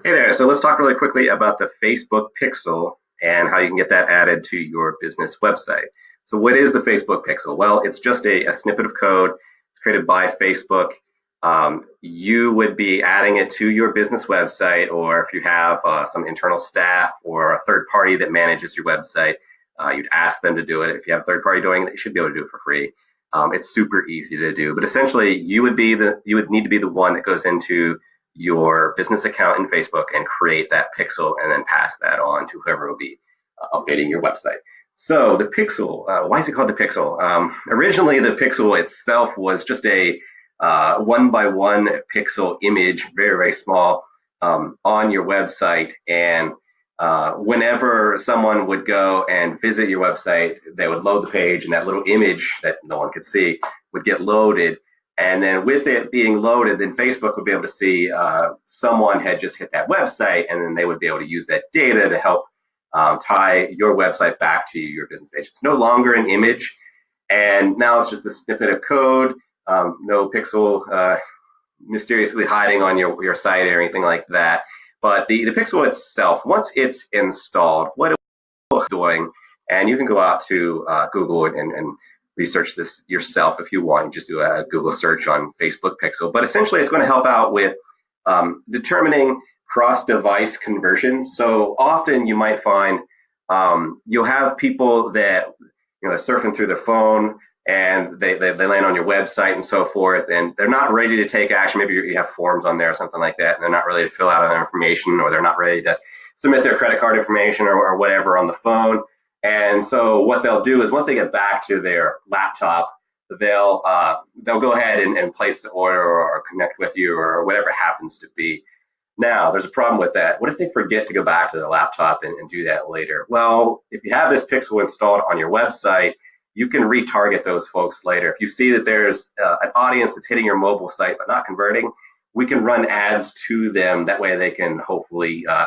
Hey there, so let's talk really quickly about the Facebook pixel and how you can get that added to your business website. So what is the Facebook pixel? Well, it's just a snippet of code. It's created by Facebook. You would be adding it to your business website, or if you have some internal staff or a third party that manages your website, you'd ask them to do it. If you have a third party doing it, you should be able to do it for free. It's super easy to do, but essentially you would need to be the one that goes into your business account in Facebook and create that pixel and then pass that on to whoever will be updating your website. So the pixel, why is it called the pixel? Originally, the pixel itself was just a 1 by 1 pixel image, very, very small, on your website. And whenever someone would go and visit your website, they would load the page, and that little image that no one could see would get loaded. And then with it being loaded, then Facebook would be able to see someone had just hit that website, and then they would be able to use that data to help tie your website back to your business page. It's no longer an image, and now it's just a snippet of code, no pixel mysteriously hiding on your site or anything like that. But the pixel itself, once it's installed, what it's doing, and you can go out to Google and research this yourself if you want. You just do a Google search on Facebook pixel. But essentially, it's going to help out with determining cross-device conversions. So often you might find you'll have people that they're surfing through their phone and they land on your website and so forth, and they're not ready to take action. Maybe you have forms on there or something like that, and they're not ready to fill out their information, or they're not ready to submit their credit card information or whatever on the phone. And so what they'll do is once they get back to their laptop, they'll go ahead and place the order or connect with you or whatever it happens to be. Now, there's a problem with that. What if they forget to go back to the laptop and do that later? Well, if you have this pixel installed on your website, you can retarget those folks later. If you see that there's an audience that's hitting your mobile site but not converting, we can run ads to them. That way they can hopefully uh,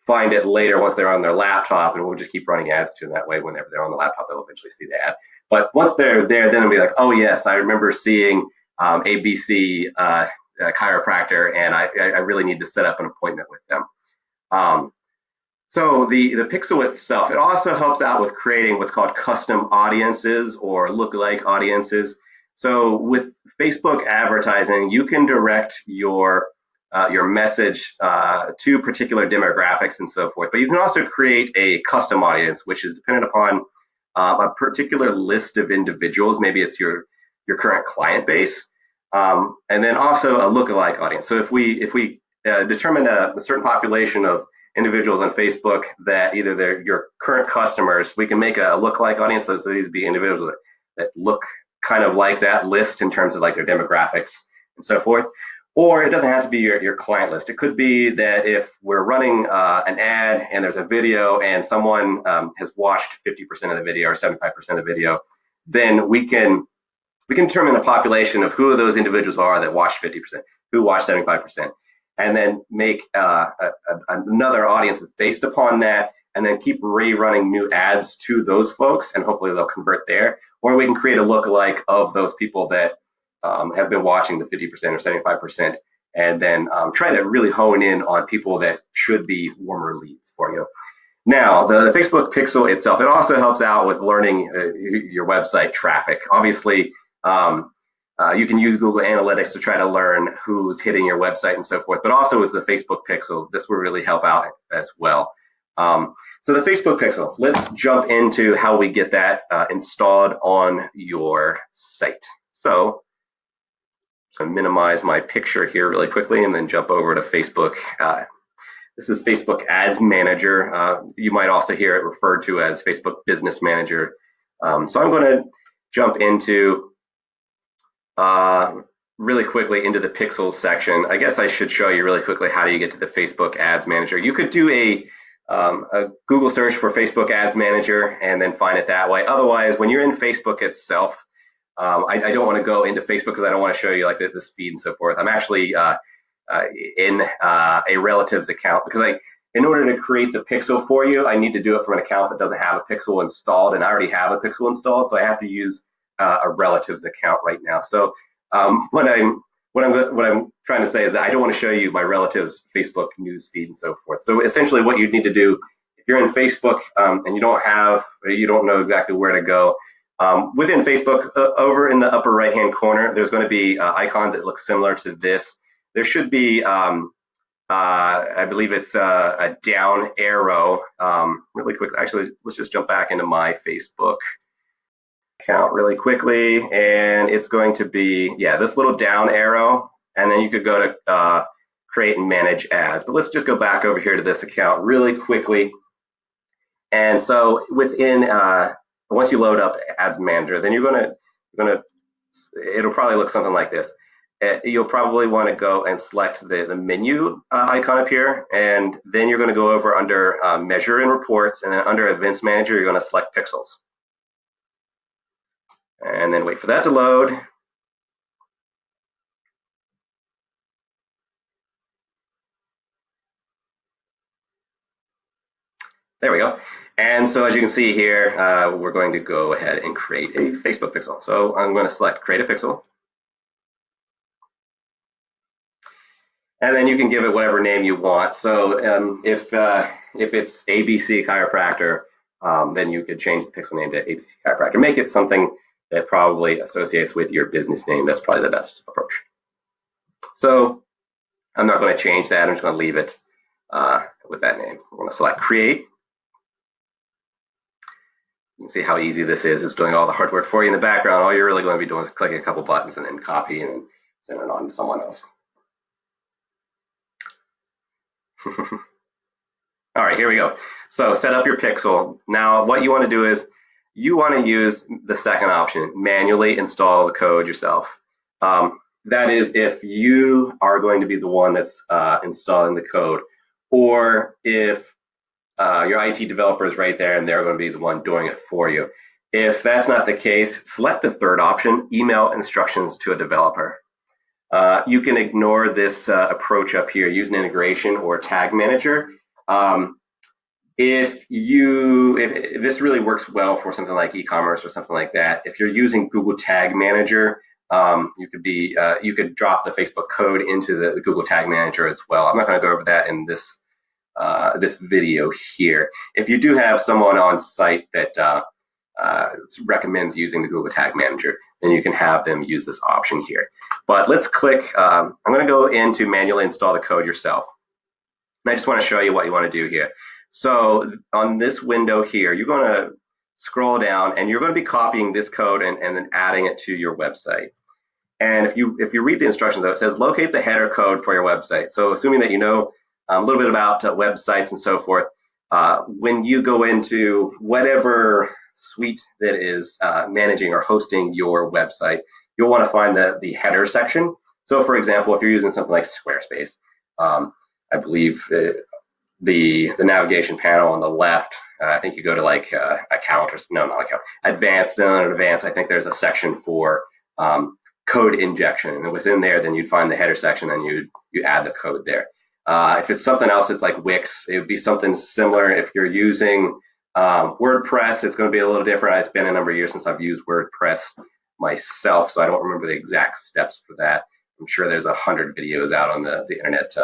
find it later once they're on their laptop, and we'll just keep running ads to them that way. Whenever they're on the laptop, they'll eventually see the ad. But once they're there, then they'll be like, oh yes, I remember seeing ABC chiropractor, and I really need to set up an appointment with them. Um, so the pixel itself, it also helps out with creating what's called custom audiences or lookalike audiences. So with Facebook advertising, you can direct your message to particular demographics and so forth. But you can also create a custom audience, which is dependent upon a particular list of individuals. Maybe it's your current client base, and then also a lookalike audience. So if we determine a certain population of individuals on Facebook that either they're your current customers, we can make a lookalike audience. So these would be individuals that look kind of like that list in terms of like their demographics and so forth. Or it doesn't have to be your client list. It could be that if we're running an ad and there's a video and someone has watched 50% of the video or 75% of the video, then we can determine a population of who those individuals are that watched 50%, who watched 75%, and then make another audience that's based upon that, and then keep rerunning new ads to those folks, and hopefully they'll convert there. Or we can create a lookalike of those people that have been watching the 50% or 75%, and then try to really hone in on people that should be warmer leads for you. Now, the Facebook pixel itself, it also helps out with learning your website traffic. Obviously, you can use Google Analytics to try to learn who's hitting your website and so forth, but also with the Facebook pixel, this will really help out as well. So the Facebook pixel, let's jump into how we get that installed on your site. So minimize my picture here really quickly and then jump over to Facebook. This is Facebook Ads Manager. You might also hear it referred to as Facebook Business Manager. So I'm going to jump into really quickly into the pixels section. I guess I should show you really quickly how do you get to the Facebook Ads Manager. You could do a Google search for Facebook Ads Manager and then find it that way. Otherwise, when you're in Facebook itself, I don't want to go into Facebook because I don't want to show you like the speed and so forth. I'm actually in a relative's account because in order to create the pixel for you, I need to do it from an account that doesn't have a pixel installed, and I already have a pixel installed, so I have to use a relative's account right now. So what I'm what I'm trying to say is that I don't want to show you my relatives' Facebook news feed and so forth. So essentially, what you need to do if you're in Facebook and you don't know exactly where to go, within Facebook, over in the upper right-hand corner, there's going to be icons that look similar to this. There should be, I believe it's a down arrow. Really quick, actually, let's just jump back into my Facebook account really quickly, and it's going to be, yeah, this little down arrow, and then you could go to create and manage ads. But let's just go back over here to this account really quickly. And so within, once you load up Ads Manager, then it'll probably look something like this. You'll probably want to go and select the menu icon up here, and then you're going to go over under Measure and Reports, and then under Events Manager, you're going to select Pixels. And then wait for that to load. There we go. And so as you can see here, we're going to go ahead and create a Facebook pixel. So I'm going to select Create a Pixel. And then you can give it whatever name you want. So if it's ABC Chiropractor, then you could change the pixel name to ABC Chiropractor. Make it something that probably associates with your business name. That's probably the best approach. So I'm not going to change that. I'm just going to leave it with that name. I'm going to select Create. You can see how easy this is. It's doing all the hard work for you in the background. All you're really going to be doing is clicking a couple buttons and then copy and send it on to someone else. All right, here we go. So set up your pixel. Now what you want to do is you want to use the second option, manually install the code yourself. That is if you are going to be the one that's installing the code, or if your IT developer is right there and they're going to be the one doing it for you. If that's not the case, select the third option, email instructions to a developer. You can ignore this approach up here, use an integration or tag manager. If this really works well for something like e-commerce or something like that, if you're using Google Tag Manager, you could drop the Facebook code into the Google Tag Manager as well. I'm not going to go over that in this video here. If you do have someone on site that recommends using the Google Tag Manager, then you can have them use this option here. But let's click, I'm going to go into manually install the code yourself. And I just want to show you what you want to do here. So on this window here, you're going to scroll down and you're going to be copying this code and then adding it to your website. And if you read the instructions, though, it says locate the header code for your website. So assuming that you know a little bit about websites and so forth, when you go into whatever suite that is managing or hosting your website, you'll want to find the header section. So for example, if you're using something like Squarespace, I believe the navigation panel on the left, I think you go to like account, or no, not account, advanced, and under advanced, I think there's a section for code injection, and within there, then you'd find the header section, and you add the code there. If it's something else, it's like Wix. It would be something similar. If you're using WordPress, it's going to be a little different. It's been a number of years since I've used WordPress myself, so I don't remember the exact steps for that. I'm sure there's 100 videos out on the internet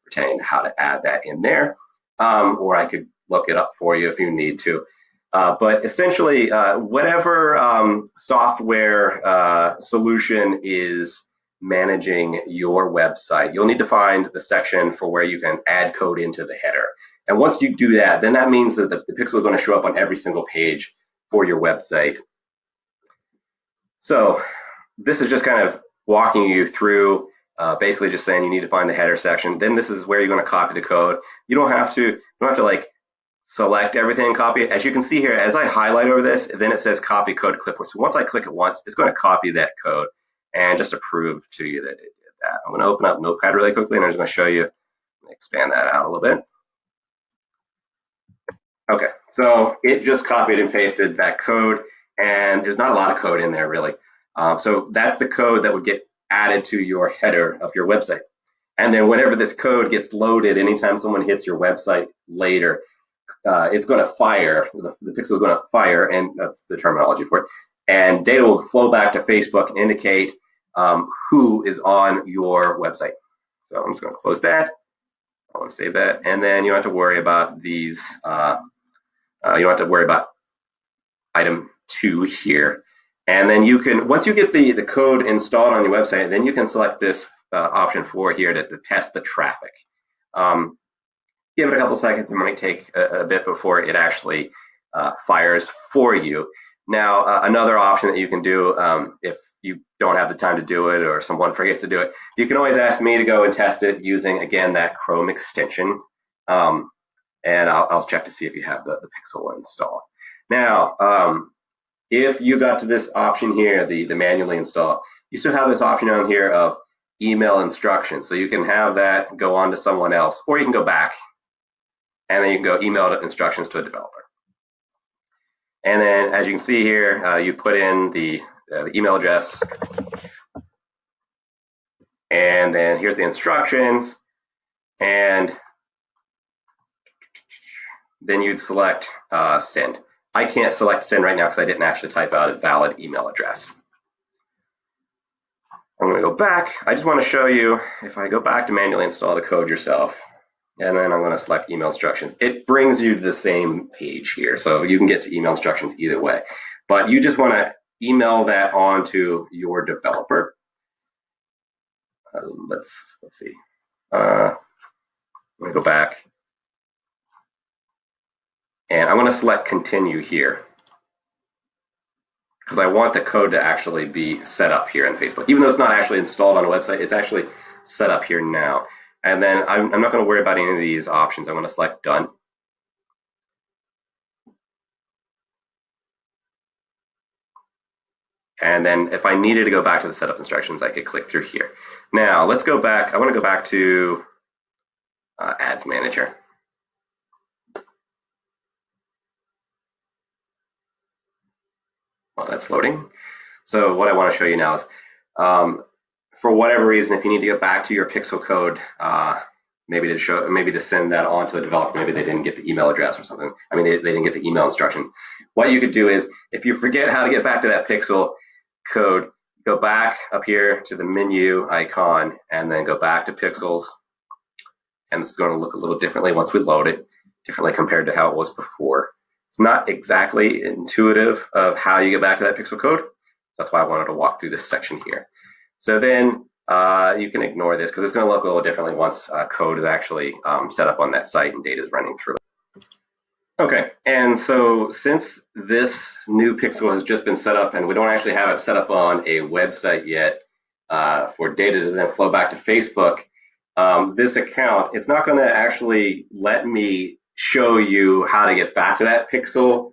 pertaining to how to add that in there, or I could look it up for you if you need to. But essentially, whatever software solution is managing your website, you'll need to find the section for where you can add code into the header. And once you do that, then that means that the pixel is going to show up on every single page for your website. So this is just kind of walking you through basically just saying you need to find the header section. Then this is where you're going to copy the code. You don't have to like select everything and copy it. As you can see here, as I highlight over this, then it says copy code clipboard. So once I click it once, it's going to copy that code and just to prove to you that it did that. I'm going to open up Notepad really quickly and I'm just going to show you, expand that out a little bit. Okay, so it just copied and pasted that code, and there's not a lot of code in there really. So that's the code that would get added to your header of your website. And then whenever this code gets loaded, anytime someone hits your website later, it's going to fire, the pixel is going to fire, and that's the terminology for it, and data will flow back to Facebook and indicate who is on your website. So I'm just going to close that. I want to save that, and then you don't have to worry about these. You don't have to worry about item 2 here. And then you can, once you get the code installed on your website, then you can select this option 4 here to test the traffic. Give it a couple seconds. It might take a bit before it actually fires for you. Now, another option that you can do if you don't have the time to do it or someone forgets to do it, you can always ask me to go and test it using, again, that Chrome extension. And I'll check to see if you have the Pixel installed. Now, if you got to this option here, the manually install, you still have this option on here of email instructions. So you can have that go on to someone else, or you can go back and then you can go email instructions to a developer. And then, as you can see here, you put in the email address, and then here's the instructions, and then you'd select send. I can't select send right now because I didn't actually type out a valid email address. I'm going to go back. I just want to show you, if I go back to manually install the code yourself, and then I'm going to select email instructions. It brings you to the same page here, so you can get to email instructions either way. But you just want to email that on to your developer. Let's see. I'm going to go back, and I'm going to select continue here because I want the code to actually be set up here in Facebook. Even though it's not actually installed on a website, it's actually set up here now. And then I'm not going to worry about any of these options. I'm going to select done. And then if I needed to go back to the setup instructions, I could click through here. Now let's go back. I want to go back to Ads Manager. Well, that's loading. So what I want to show you now is, for whatever reason, if you need to get back to your Pixel code, maybe to send that on to the developer, maybe they didn't get the email address or something. I mean, they didn't get the email instructions. What you could do is, if you forget how to get back to that Pixel code, go back up here to the menu icon and then go back to Pixels. And this is going to look a little differently once we load it, differently compared to how it was before. It's not exactly intuitive of how you get back to that Pixel code. That's why I wanted to walk through this section here. So then you can ignore this because it's going to look a little differently once code is actually set up on that site and data is running through it. Okay, and so since this new Pixel has just been set up and we don't actually have it set up on a website yet for data to then flow back to Facebook, this account, it's not going to actually let me show you how to get back to that Pixel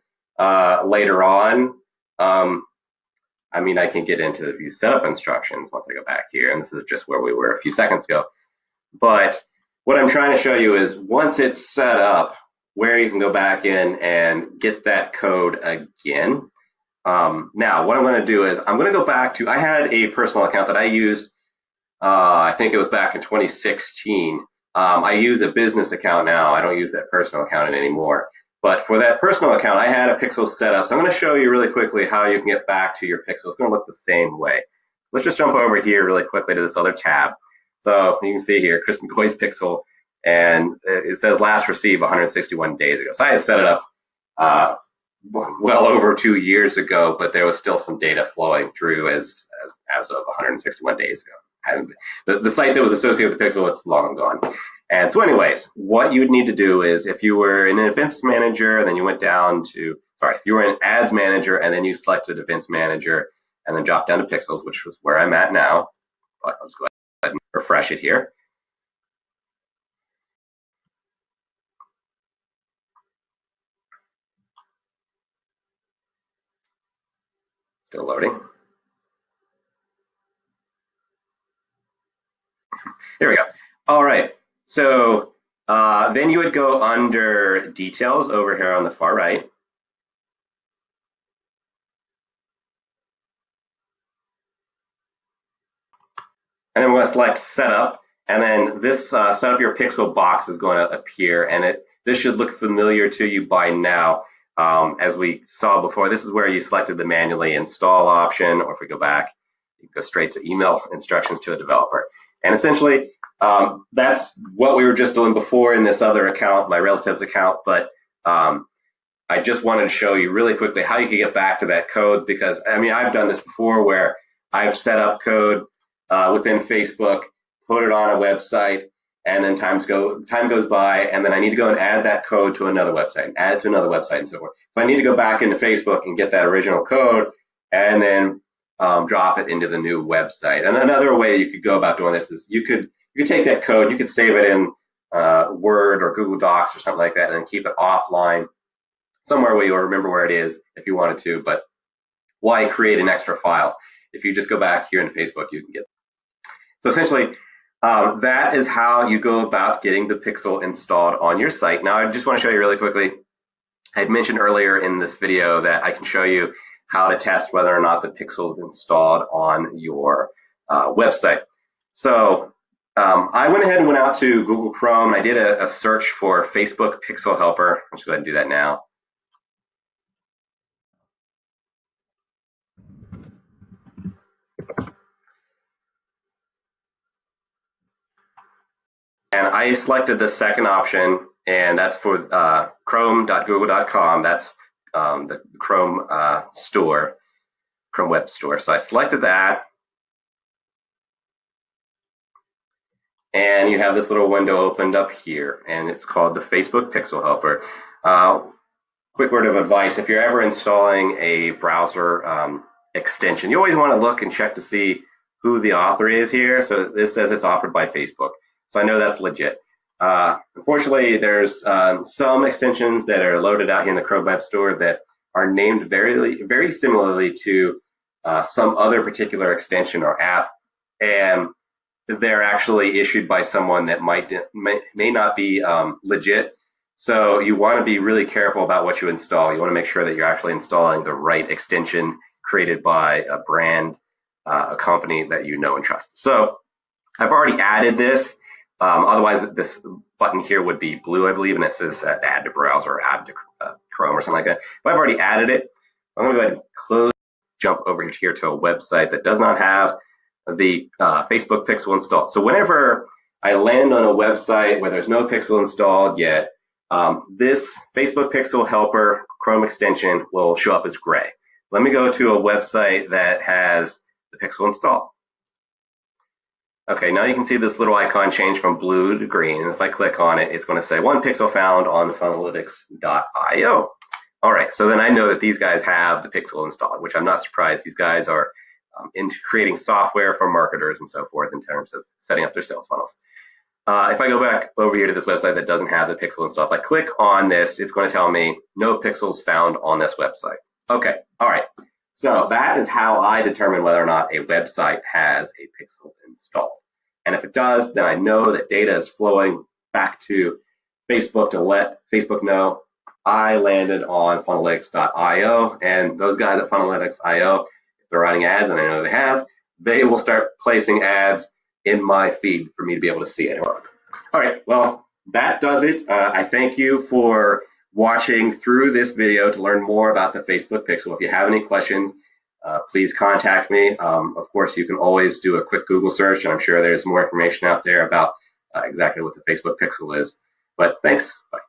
later on. I mean, I can get into the view setup instructions once I go back here, and this is just where we were a few seconds ago. But what I'm trying to show you is once it's set up, where you can go back in and get that code again. Now, what I'm going to do is I'm going to go back to, I had a personal account that I used, I think it was back in 2016. I use a business account now. I don't use that personal account anymore. But for that personal account, I had a Pixel set up. So I'm going to show you really quickly how you can get back to your Pixel. It's going to look the same way. Let's just jump over here really quickly to this other tab. So you can see here, Chris McCoy's Pixel, and it says last received 161 days ago. So I had set it up well over 2 years ago, but there was still some data flowing through as of 161 days ago. And the site that was associated with the Pixel, it's long gone. And so anyways, what you would need to do is if you were in an events manager, and then you went down to, if you were in ads manager and then you selected events manager and then dropped down to Pixels, which was where I'm at now. But let's go ahead and refresh it here. Still loading. Here we go. All right. So then you would go under details over here on the far right. And then we're going to select setup. And then this set up your Pixel box is going to appear. And this should look familiar to you by now. As we saw before, this is where you selected the manually install option. Or if we go back, you can go straight to email instructions to a developer. And essentially, that's what we were just doing before in this other account, my relatives account. But I just wanted to show you really quickly how you can get back to that code, because I mean, I've done this before where I've set up code within Facebook, put it on a website, and then time goes by, and then I need to go and add that code to another website, and add it to another website, and so forth. So I need to go back into Facebook and get that original code, and then drop it into the new website. And another way you could go about doing this is you could take that code, you could save it in Word or Google Docs or something like that, and then keep it offline somewhere where you'll remember where it is if you wanted to. But why create an extra file? If you just go back here into Facebook, you can get it. So essentially, that is how you go about getting the pixel installed on your site. Now, I just want to show you really quickly. I had mentioned earlier in this video that I can show you how to test whether or not the pixel is installed on your website. So I went ahead and went out to Google Chrome, and I did a search for Facebook Pixel Helper. Let's go ahead and do that now. And I selected the second option, and that's for chrome.google.com. That's the Chrome store, Chrome Web Store. So I selected that, and you have this little window opened up here, and it's called the Facebook Pixel Helper. Quick word of advice: if you're ever installing a browser extension, you always want to look and check to see who the author is here. So this says it's offered by Facebook. So I know that's legit. Unfortunately, there's some extensions that are loaded out here in the Chrome Web Store that are named very similarly to some other particular extension or app, and they're actually issued by someone that may not be legit. So you want to be really careful about what you install. You want to make sure that you're actually installing the right extension created by a brand, a company that you know and trust. So I've already added this. Otherwise, this button here would be blue, I believe, and it says add to browser or add to Chrome or something like that. But I've already added it. I'm going to go ahead and close, jump over here to a website that does not have the Facebook Pixel installed. So whenever I land on a website where there's no Pixel installed yet, this Facebook Pixel Helper Chrome extension will show up as gray. Let me go to a website that has the Pixel installed. Okay, now you can see this little icon change from blue to green, and if I click on it, it's going to say 1 pixel found on the funnelytics.io. All right, so then I know that these guys have the pixel installed, which I'm not surprised. These guys are into creating software for marketers and so forth in terms of setting up their sales funnels. If I go back over here to this website that doesn't have the pixel installed, if I click on this, it's going to tell me no pixels found on this website. Okay, all right. So that is how I determine whether or not a website has a pixel installed. And if it does, then I know that data is flowing back to Facebook to let Facebook know I landed on funnelytics.io, and those guys at funnelytics.io, if they're running ads, and I know they have, they will start placing ads in my feed for me to be able to see it. All right, well, that does it. I thank you for watching through this video to learn more about the Facebook Pixel. If you have any questions, please contact me. Of course, you can always do a quick Google search, and I'm sure there's more information out there about exactly what the Facebook Pixel is. But thanks. Bye.